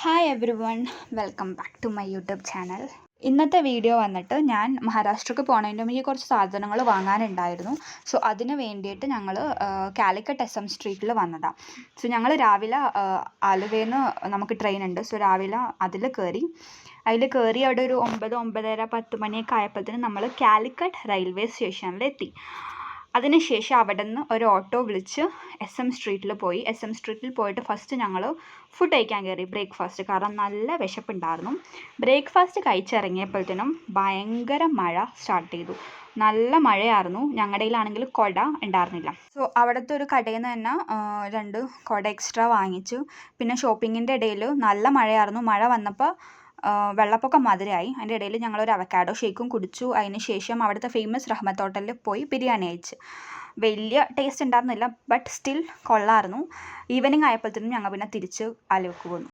Hi everyone, welcome back to my YouTube channel. ഇന്നത്തെ video വന്നിട്ട് ഞാൻ മഹാരാഷ്ട്രക്ക് പോകുന്നതിന് മുമ്പ് കുറച്ച് സാധനങ്ങൾ വാങ്ങാനുണ്ടായിരുന്നു. സോ അതിന് വേണ്ടിയിട്ട് ഞങ്ങൾ കാലിക്കറ്റ് SM സ്ട്രീറ്റിൽ വന്നതാണ്. സോ ഞങ്ങൾ രാവിലെ ആലുവയിൽ നിന്ന് നമുക്ക് ട്രെയിൻ ഉണ്ട്. സോ രാവിലെ അതിൽ കയറി അവിടെ ഒരു 9, 9:30, 10 മണിയൊക്കെ ആയപ്പോഴത്തേനും നമ്മൾ കാലിക്കറ്റ് റെയിൽവേ സ്റ്റേഷനിലെത്തി. അതിനുശേഷം അവിടെ നിന്ന് ഒരു ഓട്ടോ വിളിച്ച് SM സ്ട്രീറ്റിൽ പോയി. SM സ്ട്രീറ്റിൽ പോയിട്ട് ഫസ്റ്റ് ഞങ്ങൾ ഫുഡ് കഴിക്കാൻ കയറി, ബ്രേക്ക്ഫാസ്റ്റ്. കാരണം നല്ല വിശപ്പുണ്ടായിരുന്നു. ബ്രേക്ക്ഫാസ്റ്റ് കഴിച്ചിറങ്ങിയപ്പോഴത്തേനും ഭയങ്കര മഴ സ്റ്റാർട്ട് ചെയ്തു. നല്ല മഴയായിരുന്നു. ഞങ്ങളുടെ കയ്യിലാണെങ്കിൽ കുട ഉണ്ടായിരുന്നില്ല. സോ അവിടുത്തെ ഒരു കടയിൽ നിന്ന് തന്നെ 2 കുട എക്സ്ട്രാ വാങ്ങിച്ചു. പിന്നെ ഷോപ്പിങ്ങിൻ്റെ ഇടയിൽ നല്ല മഴയായിരുന്നു. മഴ വന്നപ്പോൾ വെള്ളപ്പൊക്കം മാതിരിയായി. അതിൻ്റെ ഇടയിൽ ഞങ്ങളൊരു അവക്കാഡോ ഷേക്കും കുടിച്ചു. അതിന് ശേഷം അവിടുത്തെ ഫേമസ് റഹ്മത്ത് ഹോട്ടലിൽ പോയി ബിരിയാണി കഴിച്ച്. വലിയ ടേസ്റ്റ് ഉണ്ടായിരുന്നില്ല, ബട്ട് സ്റ്റിൽ കൊള്ളായിരുന്നു. ഈവനിങ് ആയപ്പോഴത്തേനും ഞങ്ങൾ പിന്നെ തിരിച്ച് ആലുവക്ക് പോന്നു.